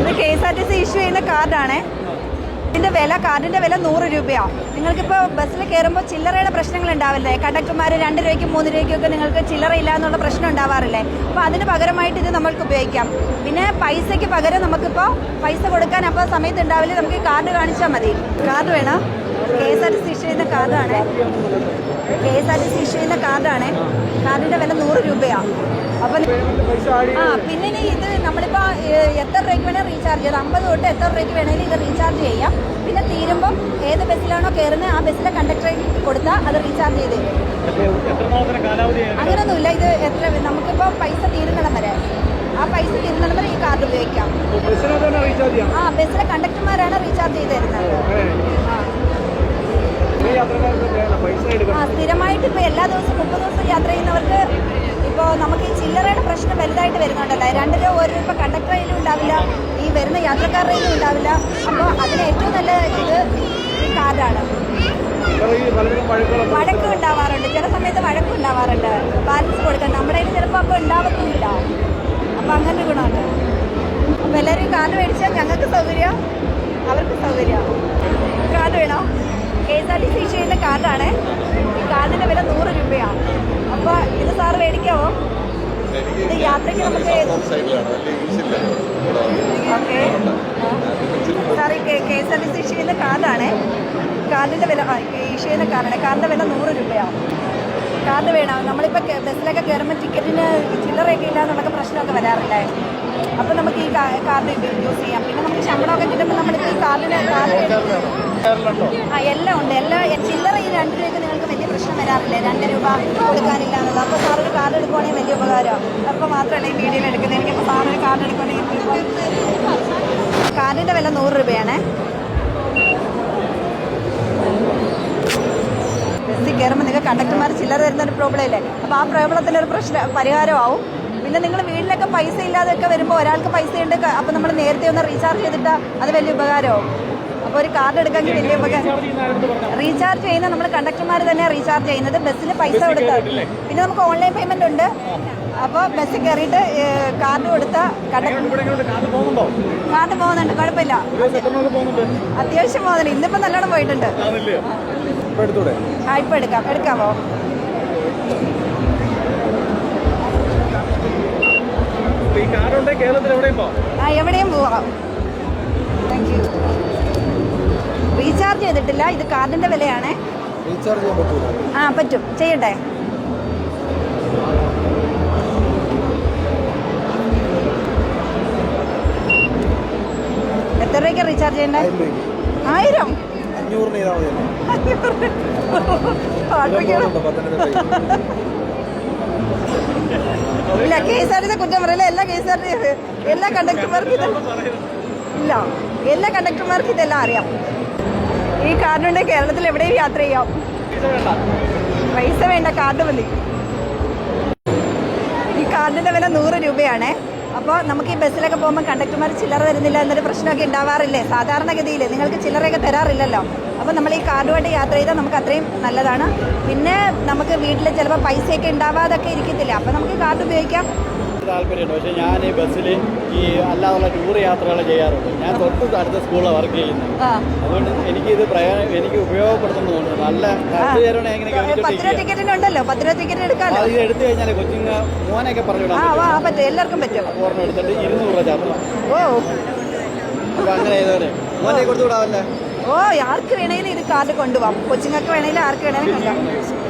ഇത് KSRTC issue ചെയ്യുന്ന കാർഡാണേ. കാർഡിന്റെ വില 100 രൂപയാണ്. നിങ്ങൾക്കിപ്പോൾ ബസ്സിൽ കയറുമ്പോൾ ചില്ലറയുടെ പ്രശ്നങ്ങൾ ഉണ്ടാവില്ലേ? കണ്ടക്ടർമാർ 2 രൂപയ്ക്കും 3 രൂപയ്ക്കൊക്കെ നിങ്ങൾക്ക് ചില്ലറ ഇല്ല എന്നുള്ള പ്രശ്നം ഉണ്ടാവാറില്ലേ? അപ്പോൾ അതിന് പകരമായിട്ട് ഇത് നമ്മൾക്ക് ഉപയോഗിക്കാം. പിന്നെ പൈസയ്ക്ക് പകരം നമുക്കിപ്പോൾ പൈസ കൊടുക്കാൻ അപ്പോൾ സമയത്ത് ഉണ്ടാവില്ല, നമുക്ക് കാർഡ് കാണിച്ചാൽ മതി. കാർഡ് വേണം. KSRTC ഇഷ്യൂ ചെയ്യുന്ന കാർഡാണ്. KSRTC ഇഷ്യൂ ചെയ്യുന്ന കാർഡാണ്. കാർഡിന്റെ വില 100 രൂപയാണ്. അപ്പം പിന്നെ ഇത് നമ്മളിപ്പോൾ എത്ര രൂപയ്ക്ക് വേണേൽ റീചാർജ് ചെയ്ത് 50 തൊട്ട് എത്ര രൂപയ്ക്ക് വേണേലും ഇത് റീചാർജ് ചെയ്യാം. പിന്നെ തീരുമ്പം ഏത് ബസ്സിലാണോ കയറുന്നത് ആ ബസ്സിലെ കണ്ടക്ടറെ കൊടുത്താൽ അത് റീചാർജ് ചെയ്ത് തരും. അങ്ങനൊന്നുമില്ല. ഇത് നമുക്കിപ്പോൾ പൈസ തീരുന്നിടം വരെ, ആ പൈസ തീരുന്നിടം വരെ ഈ കാർഡ് ഉപയോഗിക്കാം. ബസ്സിലെ കണ്ടക്ടർമാരാണ് റീചാർജ് ചെയ്ത് തരുന്നത്. സ്ഥിരമായിട്ട് ഇപ്പോൾ എല്ലാ ദിവസവും 30 ദിവസം യാത്ര ചെയ്യുന്നവർക്ക് ഇപ്പോൾ നമുക്ക് ഈ ചില്ലറയുടെ പ്രശ്നം വലുതായിട്ട് വരുന്നുണ്ടല്ലോ. 2 രൂപ 1 രൂപ കണ്ടക്ടറിലും ഉണ്ടാവില്ല, ഈ വരുന്ന യാത്രക്കാരുടെയിലും ഉണ്ടാവില്ല. അപ്പോൾ അതിന് ഏറ്റവും നല്ല ഇത് ഈ കാർഡാണ്. വഴക്ക് ഉണ്ടാവാറുണ്ട്, ചില സമയത്ത് വഴക്ക് ഉണ്ടാവാറുണ്ട്. ബാലൻസ് കൊടുക്കാൻ നമ്മുടെ കയ്യിൽ ചിലപ്പോൾ അപ്പോൾ ഉണ്ടാവത്തുമില്ല. അപ്പോൾ അങ്ങനെ ഗുണമുണ്ട്. അപ്പോൾ എല്ലാവരും ഈ കാർഡ് മേടിച്ചാൽ ഞങ്ങൾക്ക് സൗകര്യം, അവർക്ക് സൗകര്യം. കാർഡ് വേണോ? KSRTC ഇഷ്യൂ ചെയ്യുന്ന കാർഡാണ്. ഈ കാർഡിൻ്റെ വില 100 രൂപയാണ്. അപ്പോൾ ഇത് സാറ് മേടിക്കാമോ? ഇത് യാത്രയ്ക്ക് നമുക്ക് ഓക്കെ സാർ ഈ KSRTC ഇഷ്യൂ ചെയ്യുന്ന കാർഡാണ്. കാർഡിൻ്റെ വില ഇഷ്യൂ ചെയ്യുന്ന കാർഡാണ്. കാർഡിൻ്റെ വില 100 രൂപയാണ്. കാർഡ് വേണം. നമ്മളിപ്പോൾ ബസ്സിലൊക്കെ കയറുമ്പോൾ ടിക്കറ്റിന് ചില്ലറയൊക്കെ ഇല്ല എന്നൊക്കെ പ്രശ്നമൊക്കെ വരാറില്ലേ? അപ്പോൾ നമുക്ക് ഈ കാർഡ് യൂസ് ചെയ്യാം. പിന്നെ നമുക്ക് ശമ്പളമൊക്കെ കിട്ടുമ്പോൾ നമ്മളിപ്പോൾ ഈ കാർഡ് എല്ലാം ഉണ്ട്. ചില്ലറ ഈ 2 രൂപയ്ക്ക് നിങ്ങൾക്ക് വലിയ പ്രശ്നം വരാറില്ലേ? 2 രൂപ കൊടുക്കാനില്ല എന്നുള്ളത്. അപ്പോൾ സാറൊരു കാർഡ് എടുക്കുവാണെങ്കിൽ വലിയ ഉപകാരമാണ്. അപ്പോൾ മാത്രമല്ല ഈ വീഡിയോയിൽ എടുക്കുന്നത്. എനിക്കിപ്പോൾ സാറൊരു കാർഡ് എടുക്കുവാണെങ്കിൽ കാർഡിൻ്റെ വില 100 രൂപയാണ്. ബസ്സിൽ കയറുമ്പോൾ നിങ്ങൾ കണ്ടക്ടർമാർ ചില്ലറ തരുന്നൊരു പ്രോബ്ലം ഇല്ലേ? അപ്പോൾ ആ പ്രോബ്ലത്തിനൊരു പരിഹാരമാവും. പിന്നെ നിങ്ങൾ വീട്ടിലൊക്കെ പൈസ ഇല്ലാതൊക്കെ വരുമ്പോൾ ഒരാൾക്ക് പൈസ ഉണ്ട്, അപ്പോൾ നമ്മൾ നേരത്തെ ഒന്ന് റീചാർജ് ചെയ്തിട്ടാൽ അത് വലിയ ഉപകാരമാവും. അപ്പോൾ ഒരു കാർഡ് എടുക്കാമെങ്കിൽ വലിയ ഉപകാരം. റീചാർജ് ചെയ്യുന്ന നമ്മൾ കണ്ടക്ടർമാർ തന്നെ റീചാർജ് ചെയ്യുന്നത്. ബസ്സിൽ പൈസ കൊടുത്താൽ പിന്നെ നമുക്ക് ഓൺലൈൻ പേയ്മെൻ്റ് ഉണ്ട്. അപ്പോൾ ബസ്സിൽ കയറിയിട്ട് കാർഡ് കൊടുത്താൽ കാർഡ് പോകുന്നുണ്ട്, കുഴപ്പമില്ല. അത്യാവശ്യം പോകുന്നുണ്ട്. ഇന്നിപ്പോൾ നല്ലോണം പോയിട്ടുണ്ട്. ഇപ്പോൾ എടുക്കാമോ? എവിടെയും പോവാം. Thank you. റീചാർജ് ചെയ്തിട്ടില്ല. ഇത് കാർഡിന്റെ വിലയാണ്. പറ്റും. ചെയ്യട്ടെ? എത്ര രൂപയ്ക്ക് റീചാർജ് ചെയ്യണ്ടേ? 1000? ഇല്ല, KSRTC കുറ്റം പറയില്ല. എല്ലാ കണ്ടക്ടർമാർക്കും ഇല്ല, എല്ലാ കണ്ടക്ടർമാർക്കും ഇതെല്ലാം അറിയാം. ഈ കാർഡുണ്ട്. കേരളത്തിൽ എവിടെയും യാത്ര ചെയ്യാം. പൈസ വേണ്ട, കാർഡ് മതി. ഈ കാർഡിന്റെ വില 100 രൂപയാണ്. അപ്പോൾ നമുക്ക് ഈ ബസ്സിലൊക്കെ പോകുമ്പോൾ കണ്ടക്ടർമാർ ചില്ലറ തരുന്നില്ല എന്നൊരു പ്രശ്നമൊക്കെ ഉണ്ടാവാറില്ലേ? സാധാരണഗതിയിൽ നിങ്ങൾക്ക് ചില്ലറയൊക്കെ തരാറില്ലല്ലോ. അപ്പോൾ നമ്മൾ ഈ കാർഡുമായിട്ട് യാത്ര ചെയ്താൽ നമുക്ക് അത്രയും നല്ലതാണ്. പിന്നെ നമുക്ക് വീട്ടിൽ ചിലപ്പോൾ പൈസയൊക്കെ ഉണ്ടാവാതൊക്കെ ഇരിക്കത്തില്ല. അപ്പോൾ നമുക്ക് കാർഡ് ഉപയോഗിക്കാം. താല്പര്യമുണ്ട്. പക്ഷേ ഞാൻ ഈ ബസ്സിൽ ഈ അല്ലാതുള്ള ടൂർ യാത്രകൾ ചെയ്യാറുണ്ട്. ഞാൻ തൊട്ട് അടുത്ത സ്കൂളിലാണ് വർക്ക് ചെയ്യുന്നത്. അതുകൊണ്ട് എനിക്കിത് എനിക്ക് ഉപയോഗപ്പെടുത്തുന്നതുകൊണ്ട് നല്ല ടിക്കറ്റിനുണ്ടല്ലോ. 10 രൂപ ടിക്കറ്റ് എടുക്കാമല്ലോ. ഇത് എടുത്തു കഴിഞ്ഞാൽ കൊച്ചിങ് മോനൊക്കെ പറഞ്ഞു പറ്റും, എല്ലാവർക്കും പറ്റും. ഓർമ്മ എടുത്തിട്ട് 200 രൂപ ചാർജ്. അപ്പോൾ അങ്ങനെ ചെയ്തവരെ മോനെ കൊടുത്തു വിടാമല്ലേ? ആർക്ക് വേണമെങ്കിലും ഇത് കാർഡ് കൊണ്ടുപോകാം. കൊച്ചുങ്ങൾക്ക് വേണമെങ്കിലും ആർക്ക് വേണമെങ്കിലും കൊണ്ടുപോകാം.